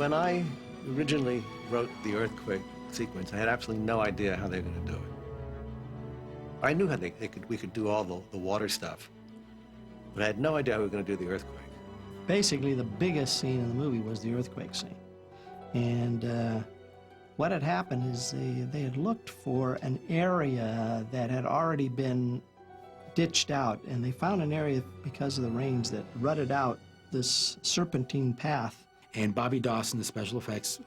When I originally wrote the earthquake sequence, I had absolutely no idea how they were going to do it. I knew how we could do all the water stuff, but I had no idea how we were going to do the earthquake. Basically, the biggest scene in the movie was the earthquake scene. And what had happened is they had looked for an area that had already been ditched out, and they found an area because of the rains that rutted out this serpentine path. And Bobby Dawson, the special effects,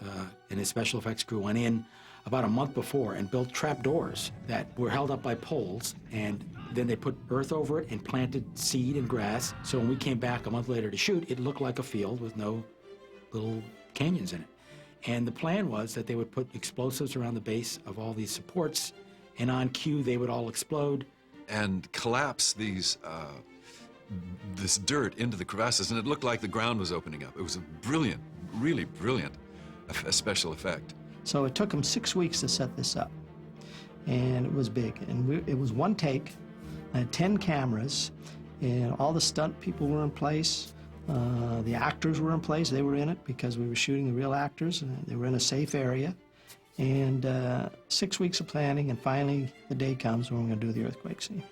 and his special effects crew went in about a month before and built trap doors that were held up by poles, and then they put earth over it and planted seed and grass. So when we came back a month later to shoot, it looked like a field with no little canyons in it. And the plan was that they would put explosives around the base of all these supports, and on cue they would all explode. And collapse these, this dirt into the crevasses, and it looked like the ground was opening up. It was a brilliant, really brilliant special effect. So it took them 6 weeks to set this up, and it was big. And it was one take. I had 10 cameras, and all the stunt people were in place. The actors were in place. They were in it because we were shooting the real actors, and they were in a safe area. And 6 weeks of planning, and finally the day comes when we're going to do the earthquake scene.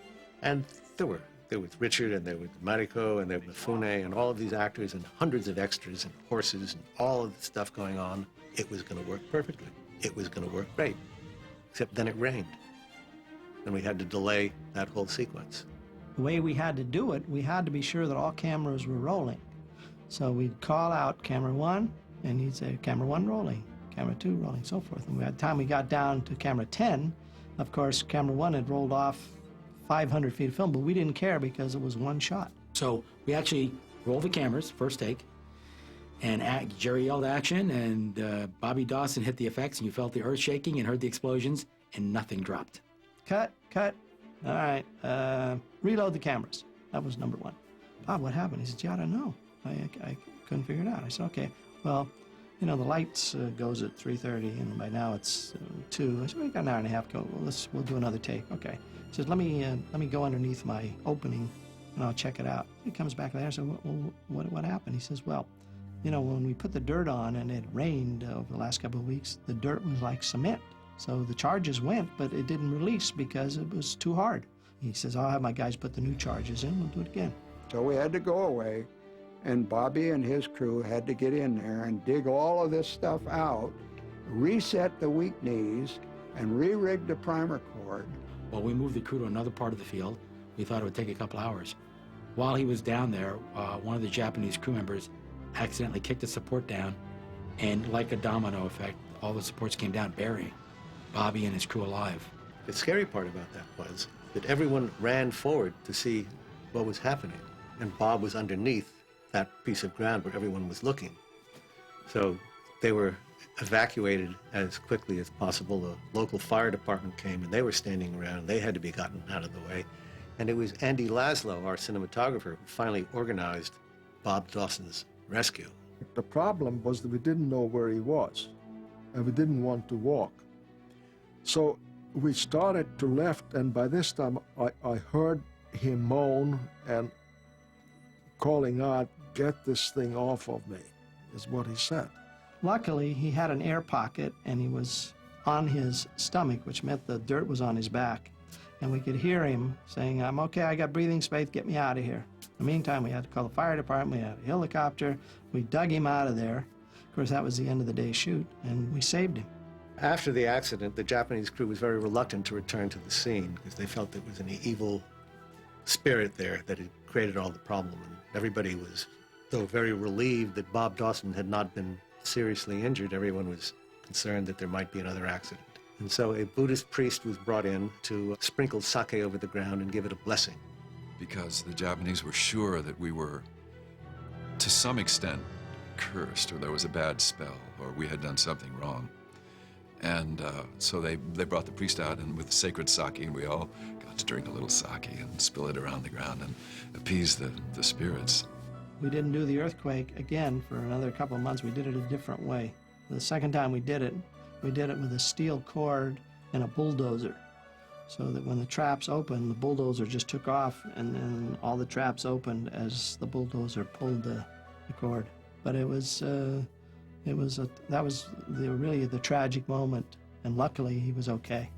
And there was Richard, and there was Mariko, and there was Mifune, and all of these actors, and hundreds of extras, and horses, and all of the stuff going on. It was going to work perfectly. It was going to work great. Except then it rained. And we had to delay that whole sequence. The way we had to do it, we had to be sure that all cameras were rolling. So we'd call out camera 1, and he'd say, camera 1 rolling, camera 2 rolling, so forth. And by the time we got down to camera 10, of course, camera 1 had rolled off 500 feet of film, but we didn't care because it was one shot. So we actually rolled the cameras, first take, and Jerry yelled action, and Bobby Dawson hit the effects, and you felt the earth shaking and heard the explosions, and nothing dropped. Cut, cut. All right, reload the cameras. That was number 1. Bob, what happened? He said, yeah, I don't know. I couldn't figure it out. I said, okay, well, you know, the lights goes at 3:30, and by now it's 2. I said, we got an hour and a half. Go. Well, we'll do another take. Okay. He says, let me go underneath my opening, and I'll check it out. He comes back there. I said, well, what happened? He says, well, you know, when we put the dirt on and it rained over the last couple of weeks, the dirt was like cement. So the charges went, but it didn't release because it was too hard. He says, I'll have my guys put the new charges in. We'll do it again. So we had to go away, and Bobby and his crew had to get in there and dig all of this stuff out, reset the weak knees, and re-rig the primer cord. Well, we moved the crew to another part of the field. We thought it would take a couple hours. While he was down there, one of the Japanese crew members accidentally kicked a support down, and like a domino effect, all the supports came down, burying Bobby and his crew alive. The scary part about that was that everyone ran forward to see what was happening, and Bob was underneath that piece of ground where everyone was looking. So they were evacuated as quickly as possible. The local fire department came, and they were standing around. They had to be gotten out of the way. And it was Andy Laszlo, our cinematographer, who finally organized Bob Dawson's rescue. The problem was that we didn't know where he was, and we didn't want to walk. So we started to left, and by this time I heard him moan and calling out, "Get this thing off of me," is what he said. Luckily, he had an air pocket, and he was on his stomach, which meant the dirt was on his back. And we could hear him saying, I'm okay, I got breathing space, get me out of here. In the meantime, we had to call the fire department, we had a helicopter, we dug him out of there. Of course, that was the end of the day's shoot, and we saved him. After the accident, the Japanese crew was very reluctant to return to the scene because they felt there was an evil spirit there that had created all the problem. And everybody was, though very relieved that Bob Dawson had not been seriously injured, everyone was concerned that there might be another accident. And so a Buddhist priest was brought in to sprinkle sake over the ground and give it a blessing. Because the Japanese were sure that we were, to some extent, cursed, or there was a bad spell, or we had done something wrong. And so they brought the priest out, and with sacred sake, and we all got to drink a little sake and spill it around the ground and appease the spirits. We didn't do the earthquake again for another couple of months. We did it a different way. The second time we did it with a steel cord and a bulldozer, so that when the traps opened, the bulldozer just took off, and then all the traps opened as the bulldozer pulled the cord. But it was That was really the tragic moment, and luckily he was okay.